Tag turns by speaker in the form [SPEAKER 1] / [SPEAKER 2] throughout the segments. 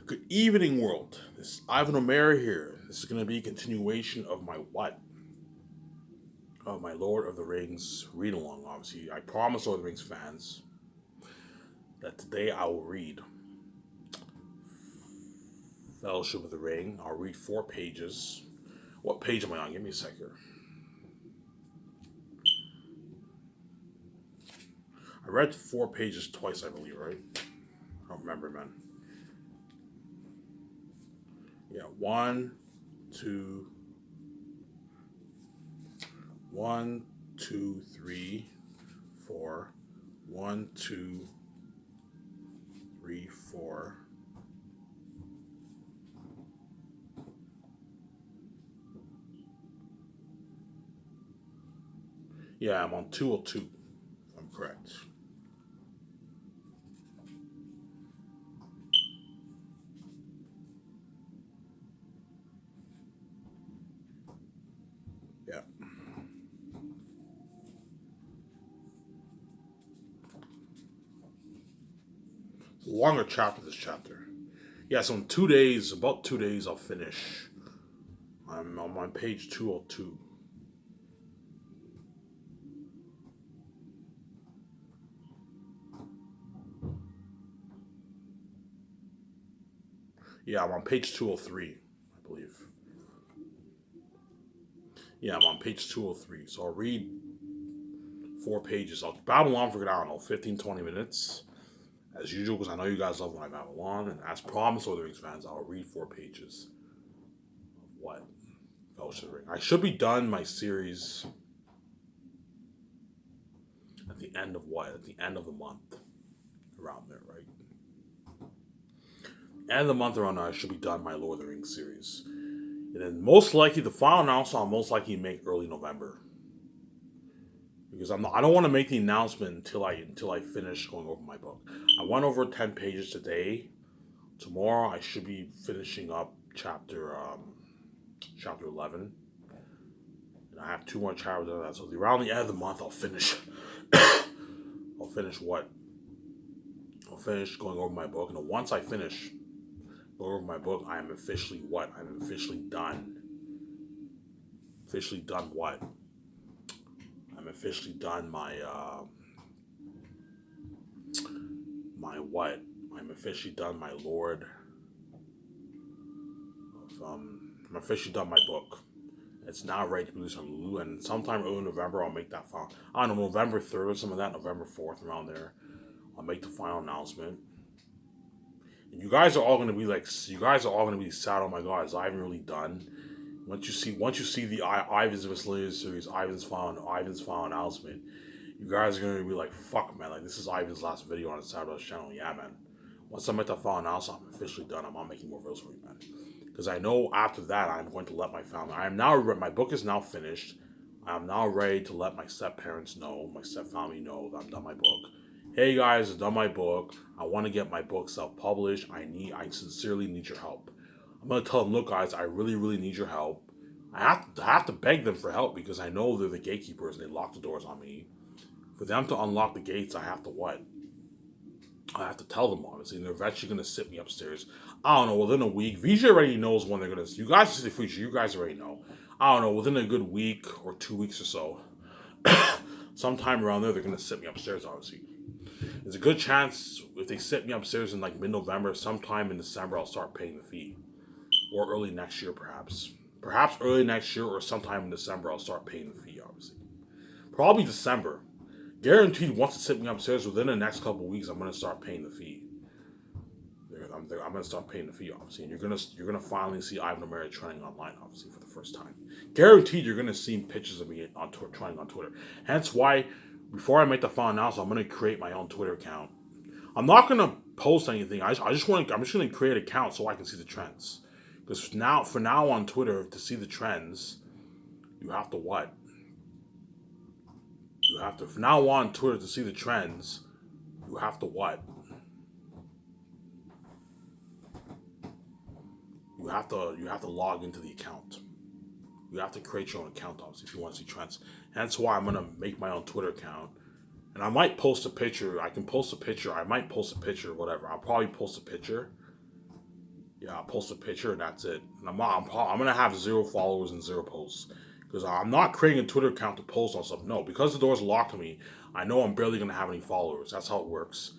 [SPEAKER 1] Good evening, world. This is Ivan O'Mara here. This is going to be a continuation of my what? Of my Lord of the Rings read along. Obviously, I promise Lord of the Rings fans that today I will read Fellowship of the Ring. I'll read 4 pages. What page am I on? Give me a sec here. I read 4 pages twice, I believe, right? I don't remember, man. Yeah, two, one, two, three, four. One, two, three, four. Yeah, I'm on 202, if I'm correct. Yeah. It's a longer chapter, this chapter. Yeah, so in 2 days, about 2 days, I'll finish. I'm on page 202. Yeah, I'm on page 203, I believe. Yeah, I'm on page 203. So I'll read 4 pages. I'll babble on for, I don't know, 15, 20 minutes. As usual, because I know you guys love when I babble on. And as promised, Lord of the Rings fans, I'll read 4 pages of what? Fellowship of the Ring. I should be done my series at the end of what? At the end of the month. Around there, right? End of the month around there, I should be done my Lord of the Rings series. And then most likely, the final announcement I'll most likely make early November. Because I don't want to make the announcement until I finish going over my book. I went over 10 pages today. Tomorrow I should be finishing up chapter 11, and I have 2 more chapters of that. So around the end of the month, I'll finish. I'll finish what? I'll finish going over my book, and then once I finish going over my book, I am officially what? I'm officially done. Officially done what? I'm officially done my what? I'm officially done my Lord. I'm officially done my book. It's now ready to be released on Lulu, and sometime early November I'll make that final. I don't know, November 3rd or something like that, November 4th around there. I'll make the final announcement. And you guys are all gonna be like, you guys are all gonna be sad. Oh my god, is Ivan really done? Once you see the Ivan's Miscellaneous series, Ivan's final announcement, you guys are gonna be like, fuck man, like this is Ivan's last video on his Cyber's channel. Yeah, man. Once I make the final announcement, I'm officially done. I'm not making more videos for you, man. Because I know after that, I'm going to let my family. I am now. My book is now finished. I am now ready to let my step parents know, my step family know that I'm done my book. Hey guys, I've done my book. I want to get my book self-published. I sincerely need your help. I'm gonna tell them, look, guys, I really, really need your help. I have to beg them for help because I know they're the gatekeepers and they lock the doors on me. For them to unlock the gates, I have to what? I have to tell them honestly, and they're eventually gonna sit me upstairs. I don't know, within a week. VJ already knows when they're gonna. You guys see the future. You guys already know. I don't know, within a good week or 2 weeks or so, sometime around there, they're gonna sit me upstairs. Obviously, there's a good chance if they sit me upstairs in like mid-November, sometime in December, I'll start paying the fee, or early next year, perhaps. Perhaps early next year or sometime in December, I'll start paying the fee. Obviously, probably December. Guaranteed, once they sit me upstairs within the next couple of weeks, I'm gonna start paying the fee. I'm gonna start paying the fee, obviously, and you're gonna finally see Ivan O'Mara trending online, obviously, for the first time. Guaranteed, you're gonna see pictures of me on trending on Twitter. Hence why, before I make the final announcement, I'm gonna create my own Twitter account. I'm not gonna post anything. I'm just gonna create an account so I can see the trends. Because now, for now on Twitter, to see the trends, you have to what? You have to, from now on Twitter, to see the trends, you have to what? You have to log into the account. You have to create your own account, obviously, if you want to see trends. That's why I'm gonna make my own Twitter account, and I might post a picture. I can post a picture. I might post a picture, whatever. I'll probably post a picture Yeah, I'll post a picture and that's it. And I'm gonna have 0 followers and 0 posts because I'm not creating a Twitter account to post on something. No, because the door's locked to me, I know I'm barely gonna have any followers. That's how it works.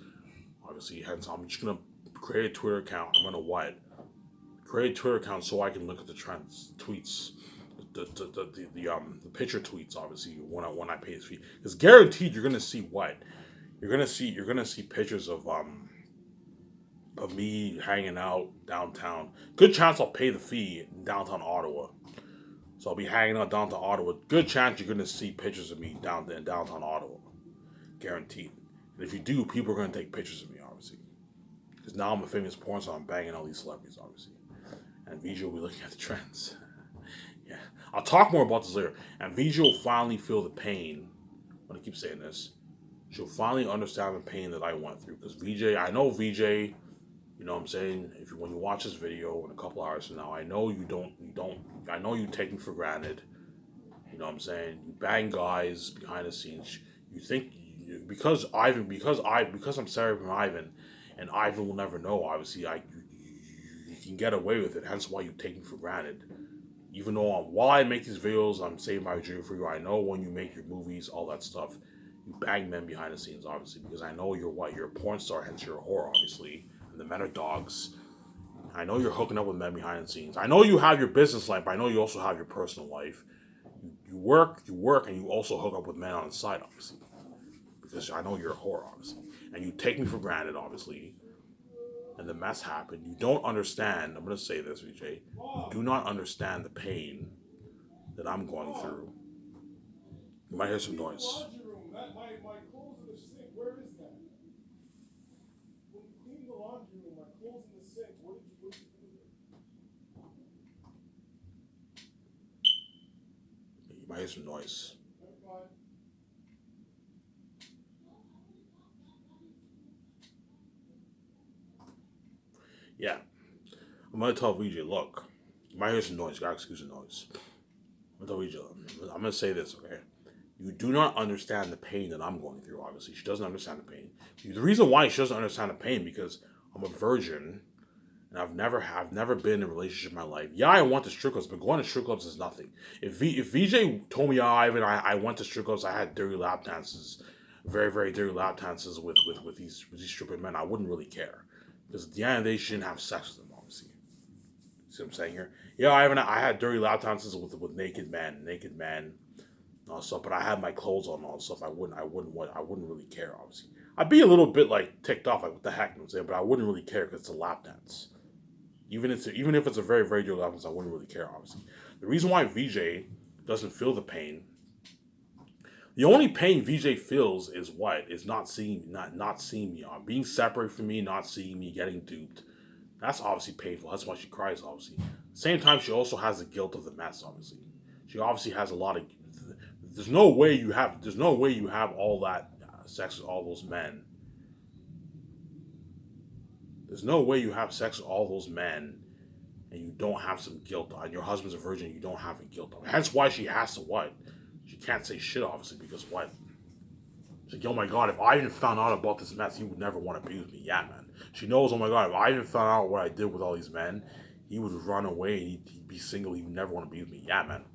[SPEAKER 1] Obviously, hence I'm just gonna create a Twitter account. I'm gonna what? Create a Twitter account so I can look at the trends, tweets, the picture tweets. Obviously, when I pay this fee, because guaranteed you're gonna see what? You're gonna see pictures of me hanging out downtown. Good chance I'll pay the fee in downtown Ottawa. So I'll be hanging out downtown Ottawa. Good chance you're gonna see pictures of me down in downtown Ottawa. Guaranteed. And if you do, people are gonna take pictures of me, obviously. Because now I'm a famous porn star, I'm banging all these celebrities, obviously. And VJ will be looking at the trends. Yeah. I'll talk more about this later. And VJ will finally feel the pain. When I keep saying this, she'll finally understand the pain that I went through. Because I know VJ. You know what I'm saying? If when you watch this video in a couple hours from now, I know I know you take me for granted. You know what I'm saying? You bang guys behind the scenes. You think because I'm sorry from Ivan, and Ivan will never know. Obviously, you can get away with it. Hence why you take me for granted. Even though while I make these videos, I'm saving my dream for you. I know when you make your movies, all that stuff, you bang men behind the scenes, obviously, because I know you're a porn star, hence you're a whore, obviously. And the men are dogs. I know you're hooking up with men behind the scenes. I know you have your business life, but I know you also have your personal life. You work, and you also hook up with men on the side, obviously. Because I know you're a whore, obviously. And you take me for granted, obviously. And the mess happened. You don't understand. I'm going to say this, VJ. You do not understand the pain that I'm going through. You might hear some noise. You might hear some noise. Yeah. I'm going to tell VJ, look, you might hear some noise. You got to excuse the noise. I'm going to tell VJ, I'm going to say this, okay? You do not understand the pain that I'm going through, obviously. She doesn't understand the pain. The reason why she doesn't understand the pain because I'm a virgin and I've never been in a relationship in my life. Yeah, I went to strip clubs, but going to strip clubs is nothing. If VJ told me, Ivan, I went to strip clubs, I had dirty lap dances, very very dirty lap dances with these stripping men, I wouldn't really care because at the end of the day, she didn't have sex with them, obviously. See what I'm saying here? Yeah, I had dirty lap dances with naked men, all stuff. But I had my clothes on and all stuff. I wouldn't really care. Obviously, I'd be a little bit like ticked off, like what the heck, you know what I'm saying? But I wouldn't really care because it's a lap dance. Even if it's a very very dirty lap dance, I wouldn't really care. Obviously, the reason why VJ doesn't feel the pain, the only pain VJ feels is what is not seeing me on being separated from me, not seeing me, getting duped. That's obviously painful. That's why she cries. Obviously, same time she also has the guilt of the mess. Obviously, she obviously has a lot of. There's no way you have all that sex with all those men. There's no way you have sex with all those men and you don't have some guilt on. Your husband's a virgin. You don't have a guilt on. Hence why she has to what? She can't say shit obviously because what? She's like, oh my god, if I even found out about this mess, he would never want to be with me. Yeah, man. She knows, oh my god, if I even found out what I did with all these men, he would run away and he'd be single. He would never want to be with me. Yeah, man.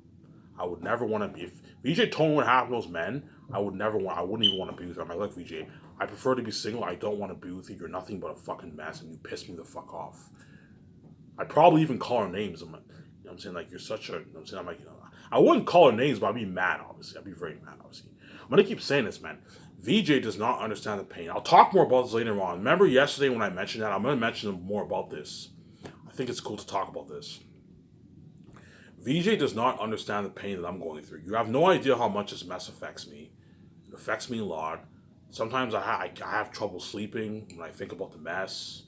[SPEAKER 1] I would never want to be. If VJ told me what happened to those men, I wouldn't even want to be with them. I'm like, look, VJ, I prefer to be single. I don't want to be with you. You're nothing but a fucking mess and you piss me the fuck off. I'd probably even call her names. I'm like, you know what I'm saying? Like, you're such a, you know what I'm saying? I'm like, I wouldn't call her names, but I'd be mad, obviously. I'd be very mad, obviously. I'm going to keep saying this, man. VJ does not understand the pain. I'll talk more about this later on. Remember yesterday when I mentioned that? I'm going to mention more about this. I think it's cool to talk about this. VJ does not understand the pain that I'm going through. You have no idea how much this mess affects me. It affects me a lot. Sometimes I have trouble sleeping when I think about the mess.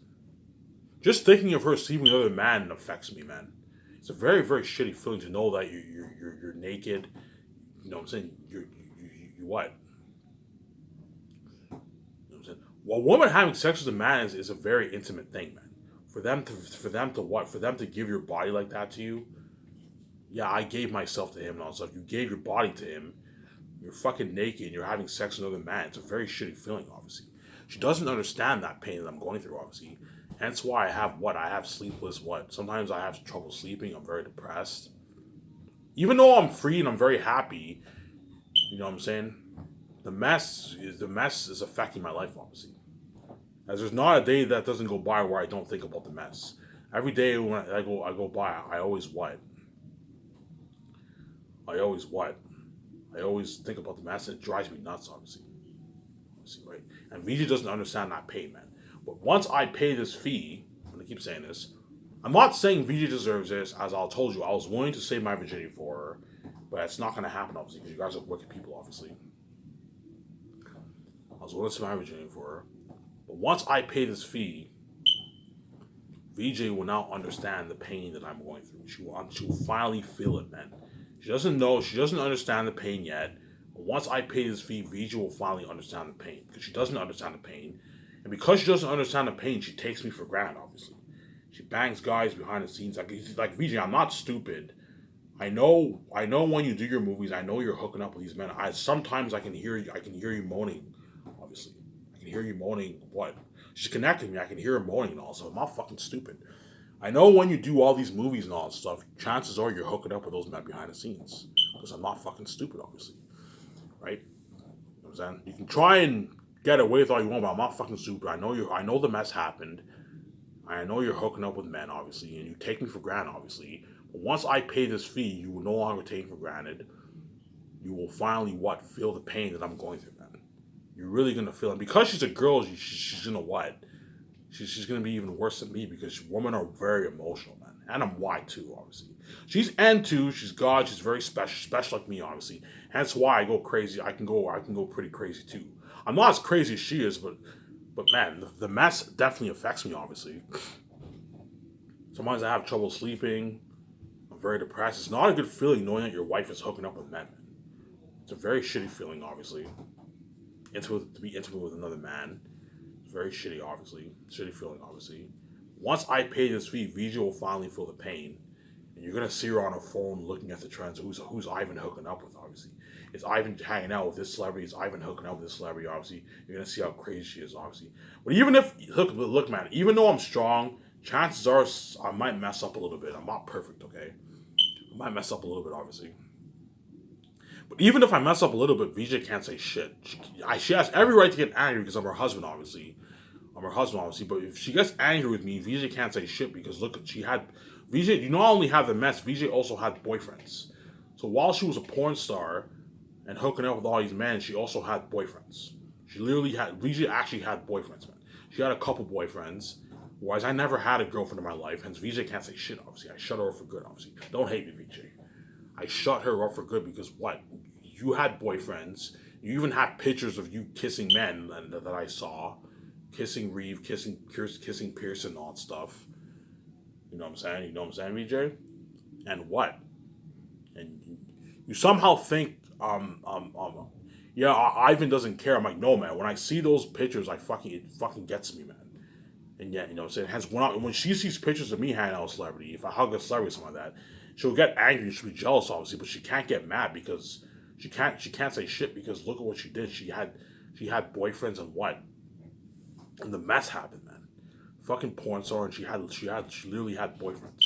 [SPEAKER 1] Just thinking of her sleeping with another man affects me, man. It's a very, very shitty feeling to know that you're naked. You know what I'm saying? You what? You know what I'm saying? Well, a woman having sex with a man is a very intimate thing, man. For them to what? For them to give your body like that to you. Yeah, I gave myself to him and all that stuff. You gave your body to him. You're fucking naked. You're having sex with another man. It's a very shitty feeling, obviously. She doesn't understand that pain that I'm going through, obviously. Hence why I have what? I have sleepless what? Sometimes I have trouble sleeping. I'm very depressed. Even though I'm free and I'm very happy, you know what I'm saying? The mess is affecting my life, obviously. As there's not a day that doesn't go by where I don't think about the mess. Every day when I go by, I always what? I always what? I always think about the mess and it drives me nuts, obviously. Obviously, right? And VJ doesn't understand that pay, man. But once I pay this fee, and I keep saying this, I'm not saying VJ deserves this, as I told you, I was willing to save my virginity for her, but it's not gonna happen, obviously, because you guys are wicked people, obviously. I was willing to save my virginity for her. But once I pay this fee, VJ will now understand the pain that I'm going through. She will finally feel it, man. She doesn't understand the pain yet. But once I pay this fee, VJ will finally understand the pain. Because she doesn't understand the pain. And because she doesn't understand the pain, she takes me for granted, obviously. She bangs guys behind the scenes. Like VJ, I'm not stupid. I know when you do your movies, I know you're hooking up with these men. Sometimes I can hear you moaning, obviously. I can hear you moaning what? She's connecting me, I can hear her moaning and all, so I'm not fucking stupid. I know when you do all these movies and all that stuff, chances are you're hooking up with those men behind the scenes. Because I'm not fucking stupid, obviously. Right? You know what I'm saying? You can try and get away with all you want, but I'm not fucking stupid. I know the mess happened. I know you're hooking up with men, obviously, and you take me for granted, obviously. But once I pay this fee, you will no longer take me for granted. You will finally what? Feel the pain that I'm going through, man. You're really gonna feel it. Because she's a girl, she's gonna what? She's gonna be even worse than me because women are very emotional, man. And I'm white too, obviously. She's N2, she's God, she's very special like me, obviously. Hence why I go crazy. I can go pretty crazy too. I'm not as crazy as she is, but man, the mess definitely affects me, obviously. Sometimes I have trouble sleeping. I'm very depressed. It's not a good feeling knowing that your wife is hooking up with men. It's a very shitty feeling, obviously. To be intimate with another man. It's very shitty, obviously. Shitty feeling, obviously. Once I pay this fee, VJ will finally feel the pain. And you're gonna see her on her phone looking at the trends. Who's Ivan hooking up with, obviously. Is Ivan hanging out with this celebrity? Is Ivan hooking up with this celebrity, obviously? You're gonna see how crazy she is, obviously. But even if look, man, even though I'm strong, chances are I might mess up a little bit. I'm not perfect, okay? I might mess up a little bit, obviously. But even if I mess up a little bit, VJ can't say shit. She has every right to get angry because I'm her husband, obviously. I'm her husband, obviously. But if she gets angry with me, VJ can't say shit because look, she had VJ. You not only have the mess, VJ also had boyfriends. So while she was a porn star and hooking up with all these men, she also had boyfriends. She literally had VJ actually had boyfriends, man. She had a couple boyfriends. Whereas I never had a girlfriend in my life, hence VJ can't say shit, obviously. I shut her up for good, obviously. Don't hate me, VJ. I shut her up for good because what? You had boyfriends. You even have pictures of you kissing men that I saw. Kissing Reeve, kissing Pearson, and all that stuff. You know what I'm saying? You know what I'm saying, VJ? And what? And you somehow think, yeah, Ivan doesn't care. I'm like, no, man. When I see those pictures, it fucking gets me, man. And yet, you know what I'm saying? Hence, when she sees pictures of me hanging out with a celebrity, if I hug a celebrity or something like that, she'll get angry. She'll be jealous, obviously, but she can't get mad because she can't say shit because look at what she did. She had boyfriends and what? And the mess happened, man. Fucking porn star, and she literally had boyfriends.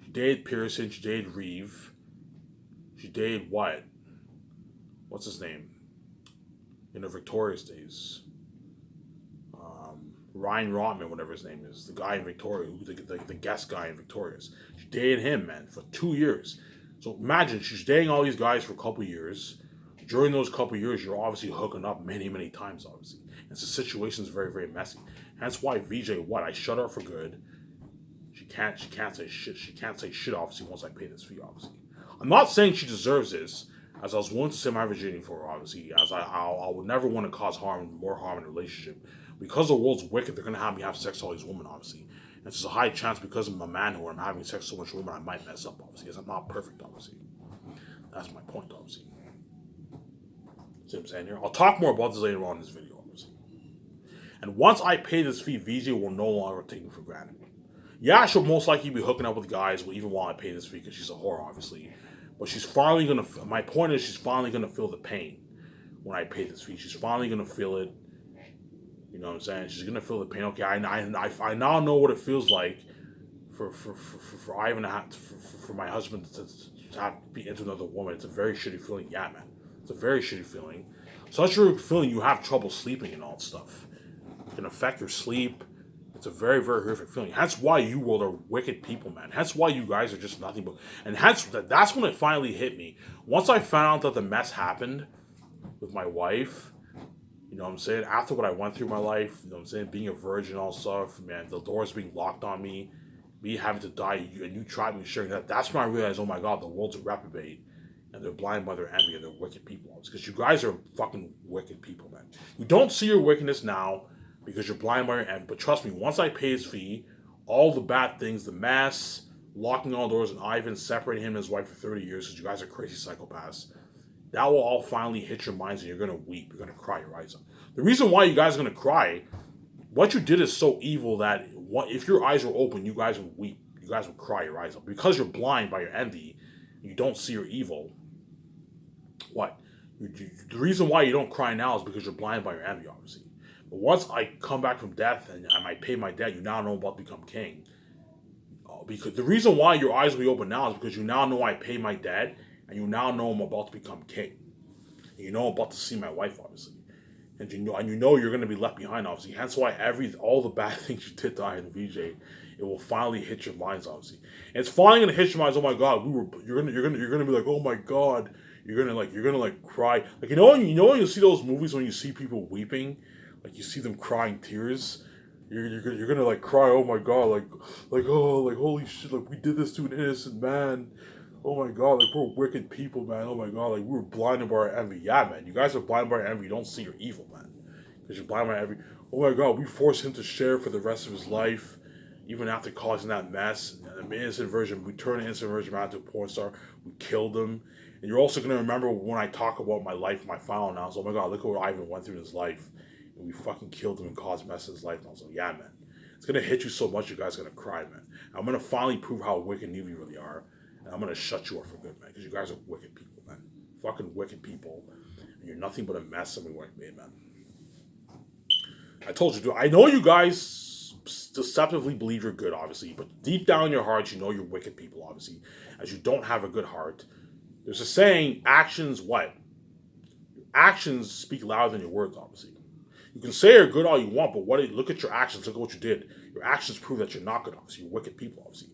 [SPEAKER 1] She dated Pearson. She dated Reeve. She dated what? What's his name? In the Victoria's days. Ryan Rotman, whatever his name is, the guy in Victoria, the guest guy in Victoria's. She dated him, man, for 2 years. So imagine she's dating all these guys for a couple years. During those couple years, you're obviously hooking up many, many times, obviously. And so the situation's very, very messy. Hence why VJ, what? I shut her up for good. She can't say shit. She can't say shit, obviously, once I pay this fee, obviously. I'm not saying she deserves this, as I was willing to save my virginity for her, obviously, as I would never want to cause more harm in a relationship. Because the world's wicked, they're going to have me have sex with all these women, obviously. And there's a high chance because I'm a man who I'm having sex with so much women, I might mess up, obviously, because I'm not perfect, obviously. That's my point, obviously. See what I'm saying here? I'll talk more about this later on in this video, obviously. And once I pay this fee, VJ will no longer take me for granted. Yeah, she'll most likely be hooking up with guys even while I pay this fee because she's a whore, obviously. But she's finally gonna. My point is, she's finally gonna feel the pain when I pay this fee. She's finally gonna feel it, You know what I'm saying? She's gonna feel the pain. Okay, I now know what it feels like for Ivan to have for my husband to have to be into another woman. It's a very shitty feeling. Yeah, man, it's a very shitty feeling. Such a feeling you have trouble sleeping and all that stuff. It can affect your sleep. It's a very, very horrific feeling. That's why you world are wicked people, man. That's why you guys are just nothing but. And that's when it finally hit me. Once I found out that the mess happened with my wife, you know what I'm saying? After what I went through in my life, you know what I'm saying? Being a virgin and all stuff, man, the doors being locked on me having to die, and you tried me sharing that. That's when I realized, oh my God, the world's a reprobate, and they're blind by their envy, and they're wicked people. It's because you guys are fucking wicked people, man. You don't see your wickedness now because you're blind by your envy. But trust me, once I pay his fee, all the bad things, the mass, locking all doors, and Ivan separating him and his wife for 30 years because you guys are crazy psychopaths, that will all finally hit your minds and you're going to weep. You're going to cry your eyes out. The reason why you guys are going to cry, what you did is so evil that if your eyes were open, you guys would weep. You guys would cry your eyes out. Because you're blind by your envy, you don't see your evil. What? The reason why you don't cry now is because you're blind by your envy, obviously. But once I come back from death and I pay my debt, you now know I'm about to become king. Because the reason why your eyes will be open now is because you now know I pay my debt, and you now know I'm about to become king. And you know I'm about to see my wife, obviously. And you know you're going to be left behind, obviously. Hence why all the bad things you did to I and VJ, it will finally hit your minds, obviously. And it's finally going to hit your minds. Oh my God, you're gonna be like, oh my God, you're gonna cry. Like when you see those movies when you see people weeping, like you see them crying tears. You're gonna like cry. Oh my God, like holy shit, like we did this to an innocent man. Oh my God, like we're wicked people, man. Oh my God, like we were blinded by our envy. Yeah, man, you guys are blinded by our envy. You don't see your evil, man, because you're blinded by envy. Oh my God, we forced him to share for the rest of his life, even after causing that mess. An innocent virgin, we turned an innocent virgin out to a porn star. We killed him. And you're also gonna remember when I talk about my life, my final announcement. Oh my God, look at what Ivan went through in his life, and we fucking killed him and caused mess in his life. And I was like, yeah, man, it's gonna hit you so much, you guys are gonna cry, man. I'm gonna finally prove how wicked and evil you really are. And I'm gonna shut you up for good, man, because you guys are wicked people, man. Fucking wicked people. And you're nothing but a mess and we weren't made, man. I told you, I know you guys deceptively believe you're good, obviously, but deep down in your hearts, you know you're wicked people, obviously, as you don't have a good heart. There's a saying, actions what? Your actions speak louder than your words, obviously. You can say you're good all you want, but look at your actions, look at what you did. Your actions prove that you're not good, obviously. You're wicked people, obviously.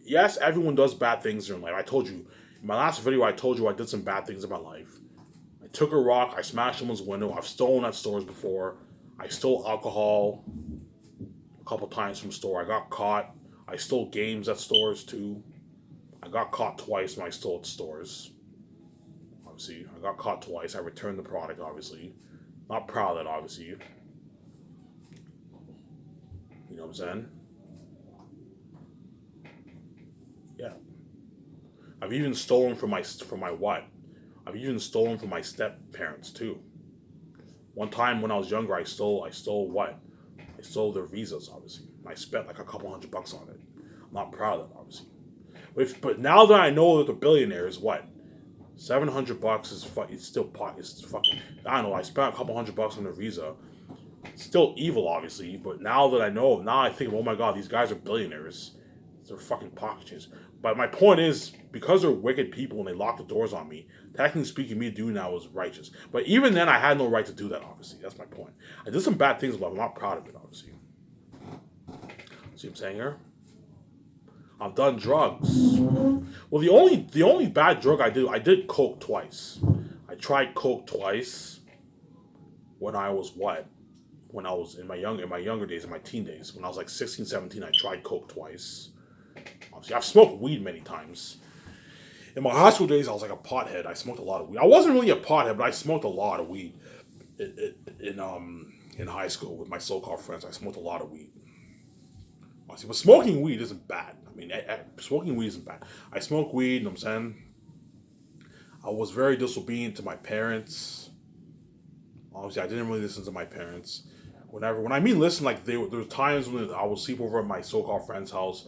[SPEAKER 1] Yes, everyone does bad things in their life. I told you, in my last video, I told you I did some bad things in my life. I took a rock, I smashed someone's window, I've stolen at stores before. I stole alcohol a couple times from a store. I got caught. I stole games at stores too. I got caught twice when I stole at stores. Obviously, I got caught twice. I returned the product, obviously. Not proud of that, obviously. You know what I'm saying? Yeah. I've even stolen from my what? I've even stolen from my step parents too. One time when I was younger, I stole what? I stole their visas, obviously. I spent like a couple $100 on it. I'm not proud of it, obviously. But now that I know that the billionaires, what? $700 is it's still pot. It's fucking. I don't know. I spent a couple $100 on their visa. It's still evil, obviously. But now that I know, now I think, oh my God, these guys are billionaires. They're fucking pocket change. But my point is, because they're wicked people and they lock the doors on me, technically speaking, me doing that was righteous. But even then, I had no right to do that, obviously. That's my point. I did some bad things, but I'm not proud of it, obviously. See what I'm saying here? I've done drugs. Well, the only bad drug I did coke twice. I tried coke twice when I was what? When I was in my younger days, in my teen days. When I was like 16, 17, I tried coke twice. Obviously, I've smoked weed many times. In my high school days, I was like a pothead. I smoked a lot of weed. I wasn't really a pothead, but I smoked a lot of weed in high school with my so-called friends. I smoked a lot of weed. Obviously, but smoking weed isn't bad. I mean, smoking weed isn't bad. I smoke weed, you know what I'm saying? I was very disobedient to my parents. Obviously, I didn't really listen to my parents. When I mean listen, like there were times when I would sleep over at my so-called friend's house.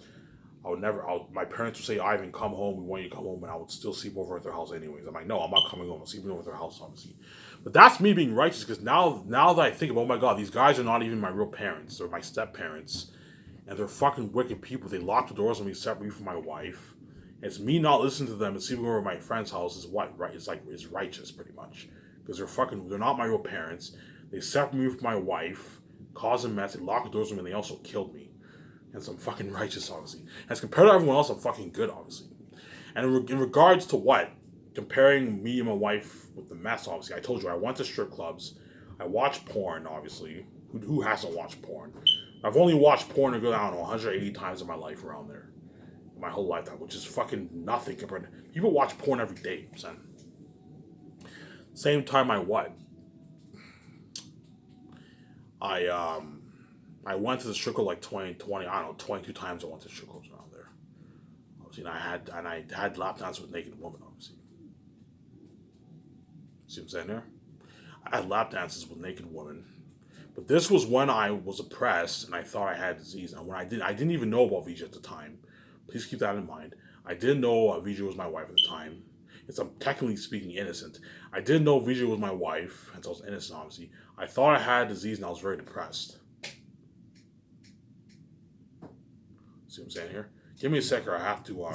[SPEAKER 1] My parents would say, Ivan, come home. We want you to come home. And I would still sleep over at their house anyways. I'm like, no, I'm not coming home. I'm sleeping over at their house, obviously. But that's me being righteous because now that I think about, oh my god, these guys are not even my real parents. They're my step parents. And they're fucking wicked people. They lock the doors on me, separate me from my wife. It's me not listening to them and sleeping over at my friend's house is what, right? It's like, it's righteous pretty much. Because they're not my real parents. They separate me from my wife, cause a mess, they lock the doors on me, and they also killed me. And so I'm fucking righteous, obviously. As compared to everyone else, I'm fucking good, obviously. And in regards to what? Comparing me and my wife with the mess, obviously. I told you, I went to strip clubs. I watched porn, obviously. Who hasn't watched porn? I've only watched porn a good, I don't know, 180 times in my life around there. My whole lifetime, which is fucking nothing compared to... People watch porn every day, son. Same time I what? I went to the strip club like 20, I don't know, 22 times I went to strip clubs around there. Obviously, and I had lap dances with naked women, obviously. See what I'm saying there? I had lap dances with naked women. But this was when I was oppressed and I thought I had disease. And when I didn't even know about Vija at the time. Please keep that in mind. I didn't know Vija was my wife at the time. It's I'm technically speaking innocent. I didn't know Vija was my wife, and so I was innocent, obviously. I thought I had disease and I was very depressed. See what I'm saying here? Give me a second. I have to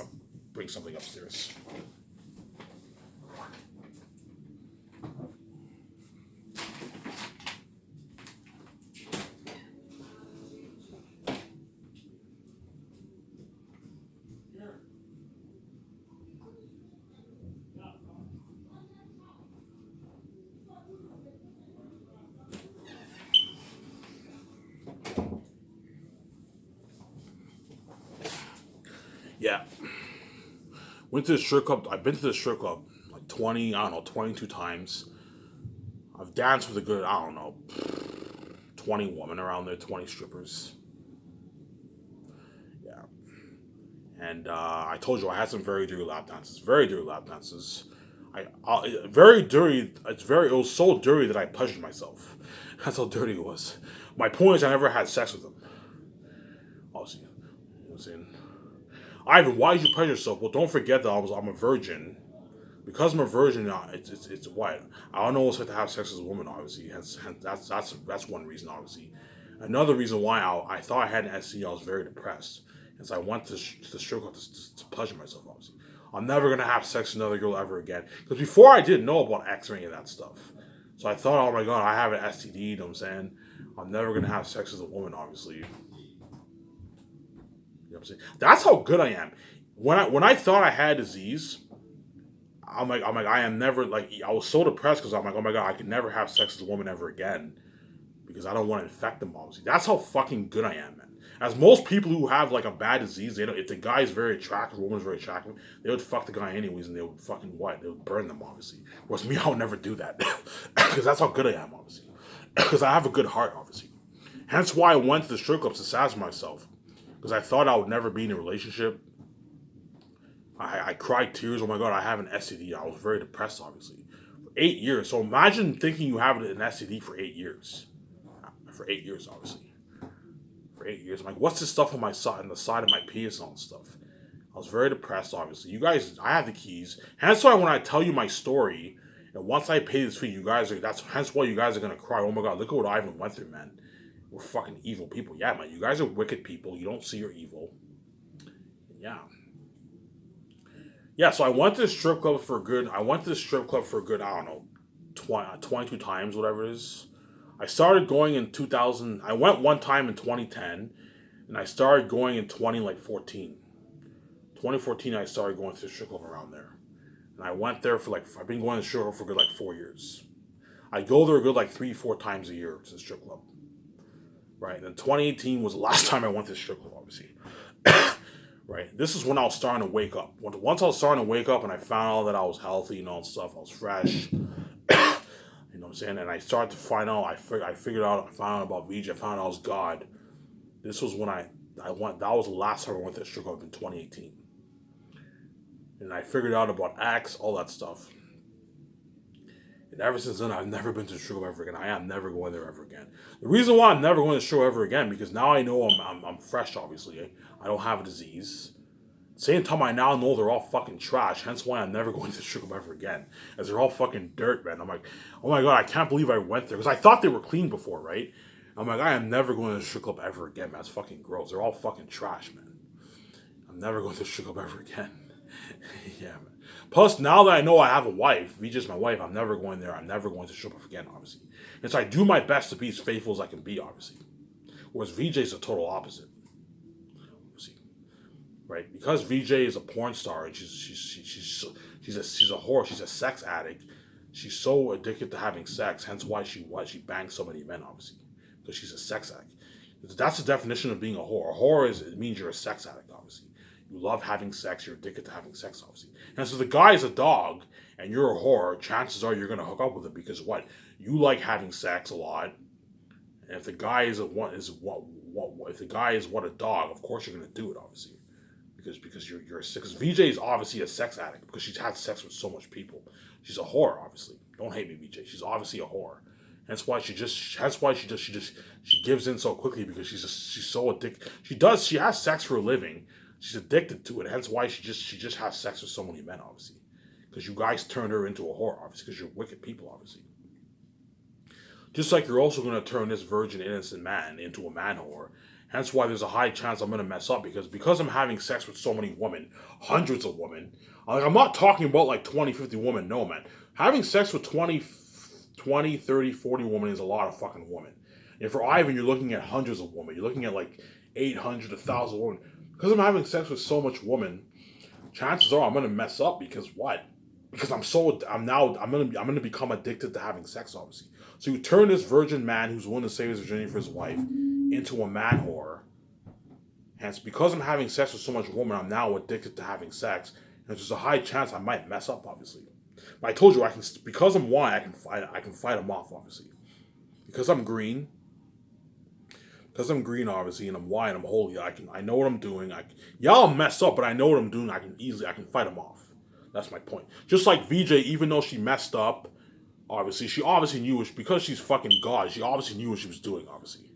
[SPEAKER 1] bring something upstairs. Yeah. Went to the strip club. I've been to the strip club like 22 times. I've danced with a good, I don't know, 20 women around there, 20 strippers. Yeah. And I told you I had some very dirty lap dances. Very dirty lap dances. Very dirty. It was so dirty that I pleasured myself. That's how dirty it was. My point is I never had sex with them. Obviously. You know what I'm saying? Ivan, why did you pleasure yourself? Well, don't forget that I'm a virgin. Because I'm a virgin, it's what I don't know what's like to have sex with a woman. Obviously, that's one reason. Obviously, another reason why I thought I had an STD, I was very depressed, and so I went to the strip club to pleasure myself. Obviously, I'm never gonna have sex with another girl ever again. Because before I didn't know about X or any of that stuff, so I thought, oh my god, I have an STD. You know what I'm saying? I'm never gonna have sex with a woman. Obviously, you know what I'm saying? That's how good I am. When I thought I had disease. I am never, like, I was so depressed because I'm like, oh my god, I could never have sex with a woman ever again because I don't want to infect them, obviously. That's how fucking good I am, man. As most people who have, like, a bad disease, they don't, if the guy is very attractive, the woman's very attractive, they would fuck the guy anyways and they would fucking what? They would burn them, obviously. Whereas me, I would never do that because that's how good I am, obviously. Because I have a good heart, obviously. Hence why I went to the strip clubs to satisfy myself because I thought I would never be in a relationship. I cried tears. Oh my god, I have an STD. I was very depressed, obviously. For 8 years. So imagine thinking you have an STD for 8 years. For 8 years, obviously. For 8 years. I'm like, what's this stuff on my side, on the side of my penis and all this stuff? I was very depressed, obviously. You guys, I have the keys. Hence why when I tell you my story, and once I pay this fee, you guys are, that's hence why you guys are gonna cry. Oh my god, look at what Ivan went through, man. We're fucking evil people. Yeah, man, you guys are wicked people. You don't see your evil. Yeah. Yeah, so I went to the strip club for a good, I don't know, 22 times, whatever it is. I started going in 2000, I went one time in 2010, and I started going in 2014. 2014, I started going to the strip club around there. And I went there for like, I've been going to the strip club for a good like 4 years. I go there a good like 3-4 times a year to the strip club. Right, and then 2018 was the last time I went to the strip club, obviously. Right, this is when I was starting to wake up. Once I was starting to wake up and I found out that I was healthy and all stuff, I was fresh. You know what I'm saying? And I started to find out, I found out about Vija, I found out I was God. This was when I went, that was the last time I went to the strip club in 2018. And I figured out about X, all that stuff. And ever since then, I've never been to the strip club ever again. I am never going there ever again. The reason why I'm never going to the strip ever again, because now I know I'm fresh, obviously. I don't have a disease. Same time, I now know they're all fucking trash. Hence why I'm never going to the strip club ever again, as they're all fucking dirt, man. I'm like, oh my god, I can't believe I went there because I thought they were clean before, right? I'm like, I am never going to the strip club ever again, man. That's fucking gross. They're all fucking trash, man. I'm never going to the strip club ever again. Yeah, man. Plus, now that I know I have a wife, VJ's my wife, I'm never going there. I'm never going to strip club again, obviously. And so I do my best to be as faithful as I can be, obviously. Whereas VJ's the total opposite. See, right? Because VJ is a porn star and she's a whore, she's a sex addict. She's so addicted to having sex, hence why she bangs so many men, obviously, because she's a sex addict. That's the definition of being a whore. A whore it means you're a sex addict, obviously. You love having sex, you're addicted to having sex, obviously. And so the guy is a dog and you're a whore, chances are you're gonna hook up with him because what? You like having sex a lot. And if the guy is if the guy is what a dog, of course you're gonna do it, obviously. Because you're a sex. Because VJ is obviously a sex addict because she's had sex with so much people. She's a whore, obviously. Don't hate me, VJ. She's obviously a whore. That's why she gives in so quickly because she's so addicted. She has sex for a living. She's addicted to it. Hence why she just has sex with so many men, obviously. Because you guys turned her into a whore, obviously, because you're wicked people, obviously. Just like you're also going to turn this virgin, innocent man into a man whore. Hence why there's a high chance I'm going to mess up because I'm having sex with so many women, hundreds of women. Like, I'm not talking about like 20, 50 women. No, man. Having sex with 20, 30, 40 women is a lot of fucking women. And for Ivan, you're looking at hundreds of women. You're looking at like 800, 1,000 women. Because I'm having sex with so much women, chances are I'm going to mess up because what? Because I'm gonna become addicted to having sex, obviously. So you turn this virgin man who's willing to save his virginity for his wife into a man whore. Hence, because I'm having sex with so much woman, I'm now addicted to having sex, and there's a high chance I might mess up, obviously. But I told you because I'm white, I can fight them off, obviously. Because I'm green, obviously, and I'm white, and I'm holy. I know what I'm doing. I'll mess up, but I know what I'm doing. I can fight them off. That's my point. Just like VJ, even though she messed up, obviously, she obviously knew because she's fucking God, she obviously knew what she was doing, obviously.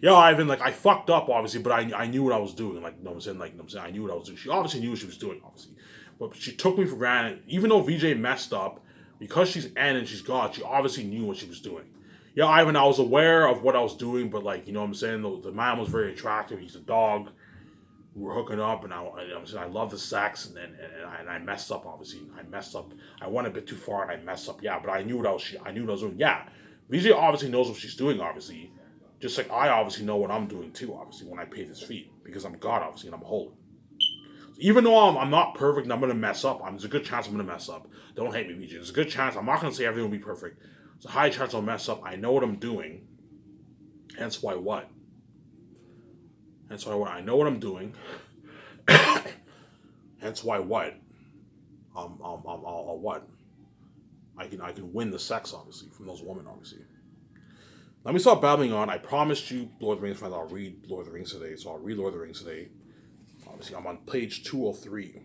[SPEAKER 1] Yeah, Ivan, like, I fucked up, obviously, but I knew what I was doing. Like, you know what I'm saying? Like, you know what I'm saying? I knew what I was doing. She obviously knew what she was doing, obviously. But she took me for granted. Even though VJ messed up, because she's N and she's God, she obviously knew what she was doing. Yeah, Ivan, I was aware of what I was doing, but, like, you know what I'm saying? The man was very attractive. He's a dog. We were hooking up, and I love the sex, and I messed up. Obviously, I messed up. I went a bit too far, and I messed up. Yeah, but I knew what I was doing. Yeah, VJ obviously knows what she's doing. Obviously, just like I obviously know what I'm doing too. Obviously, when I pay this fee, because I'm God, obviously, and I'm holy. Even though I'm not perfect and I'm gonna mess up, there's a good chance I'm gonna mess up. Don't hate me, VJ. There's a good chance. I'm not gonna say everything will be perfect. There's a high chance I'll mess up. I know what I'm doing. Hence why what? Hence why what? I know what I'm doing. Hence why what? I'll what? I can win the sex, obviously, from those women, obviously. Let me start babbling on. I promised you Lord of the Rings fans I'll read Lord of the Rings today, so I'll read Lord of the Rings today. Obviously, I'm on page 203.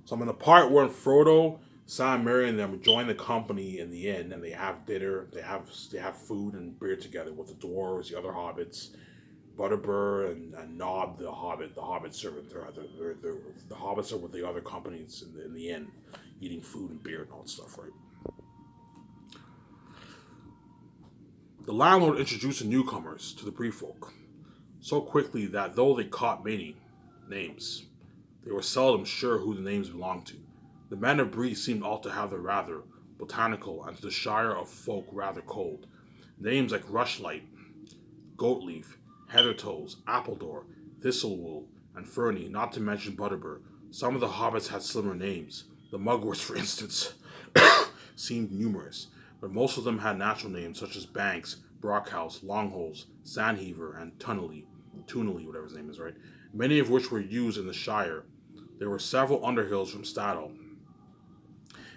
[SPEAKER 1] So I'm in the part where Frodo, Sam, Merry, and them join the company in the inn, and they have dinner, they have food and beer together with the dwarves, the other hobbits, Butterbur and Nob, the hobbit servant. The hobbits are with the other companies in the inn, eating food and beer and all that stuff, right? The landlord introduced the newcomers to the Bree-folk so quickly that though they caught many names, they were seldom sure who the names belonged to. The men of Bree seemed all to have the rather botanical, and to the Shire of folk rather cold. Names like Rushlight, Goatleaf, Heathertoes, Appledore, Thistlewool, and Fernie, not to mention Butterbur. Some of the hobbits had similar names. The Mugworts, for instance, seemed numerous, but most of them had natural names such as Banks, Brockhouse, Longholes, Sandheaver, and Tunnelly, whatever his name is, right? Many of which were used in the Shire. There were several Underhills from Staddle,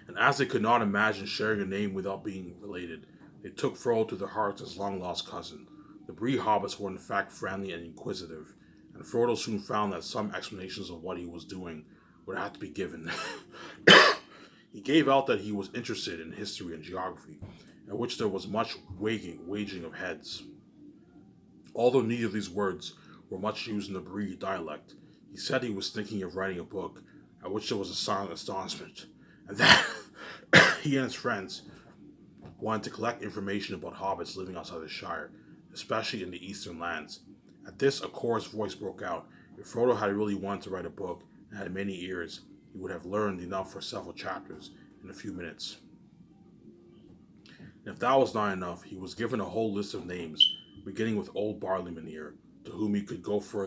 [SPEAKER 1] and as they could not imagine sharing a name without being related, they took Frodo to their hearts as long-lost cousin. The Bree hobbits were in fact friendly and inquisitive, and Frodo soon found that some explanations of what he was doing would have to be given. He gave out that he was interested in history and geography, in which there was much waging of heads. Although neither of these words were much used in the Bree dialect, He said he was thinking of writing a book, at which there was a silent astonishment, and that he and his friends wanted to collect information about hobbits living outside the Shire, especially in the eastern lands. At this, a chorus voice broke out. If Frodo had really wanted to write a book and had many ears, he would have learned enough for several chapters in a few minutes. And if that was not enough, he was given a whole list of names, beginning with Old Barleyman to whom he could go for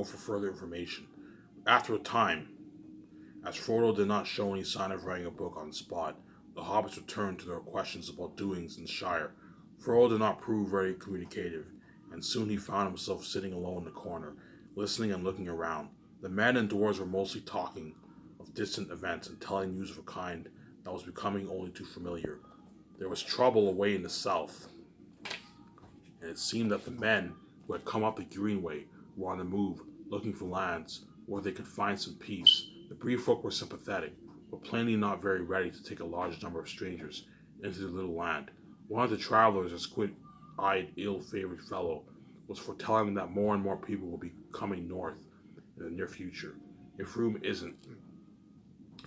[SPEAKER 1] further information. After a time, as Frodo did not show any sign of writing a book on the spot, the hobbits returned to their questions about doings in the Shire. Frodo did not prove very communicative, and soon he found himself sitting alone in the corner, listening and looking around. The men and dwarves were mostly talking of distant events and telling news of a kind that was becoming only too familiar. There was trouble away in the south, and it seemed that the men who had come up the Greenway were on the move, looking for lands where they could find some peace. The Bree folk were sympathetic, but plainly not very ready to take a large number of strangers into their little land. One of the travelers, a squint-eyed, ill-favored fellow, was foretelling that more and more people will be coming north in the near future. If room isn't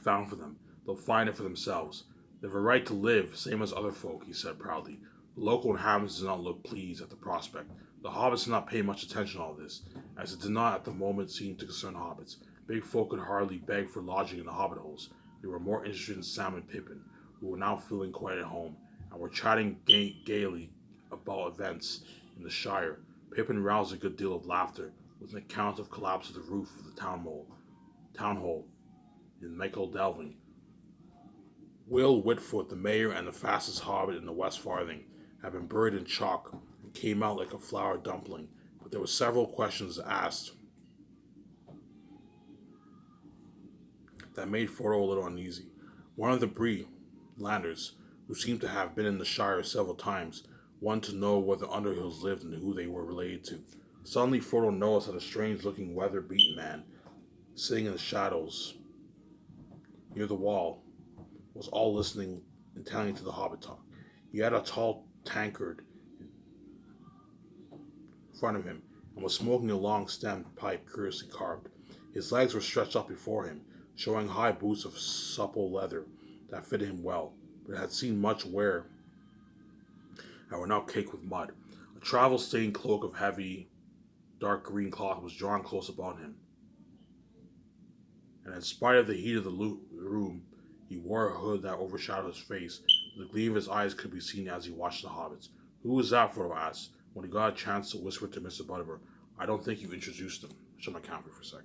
[SPEAKER 1] found for them, they'll find it for themselves. They have a right to live, same as other folk, he said proudly. The local inhabitants did not look pleased at the prospect. The hobbits did not pay much attention to all this, as it did not at the moment seem to concern hobbits. Big folk could hardly beg for lodging in the hobbit holes. They were more interested in Sam and Pippin, who were now feeling quite at home, and were chatting gaily about events in the Shire. Pippin roused a good deal of laughter with an account of collapse of the roof of the town hall in Michael Delving. Will Whitfoot, the mayor and the fastest hobbit in the West Farthing, had been buried in chalk and came out like a flour dumpling, but there were several questions asked that made Frodo a little uneasy. One of the Bree landers, who seemed to have been in the Shire several times, wanted to know where the Underhills lived and who they were related to. Suddenly Frodo noticed that a strange-looking, weather-beaten man, sitting in the shadows near the wall, was all listening intently to the hobbit talk. He had a tall tankard in front of him and was smoking a long-stemmed pipe curiously carved. His legs were stretched out before him, showing high boots of supple leather that fitted him well, but had seen much wear and were now caked with mud. A travel-stained cloak of heavy, dark green cloth was drawn close about him, and in spite of the heat of the room, he wore a hood that overshadowed his face. The gleam of his eyes could be seen as he watched the hobbits. "Who was that?" Frodo asked, when he got a chance to whisper to Mr. Butterworth. "I don't think you introduced him." Shut my camera for a sec.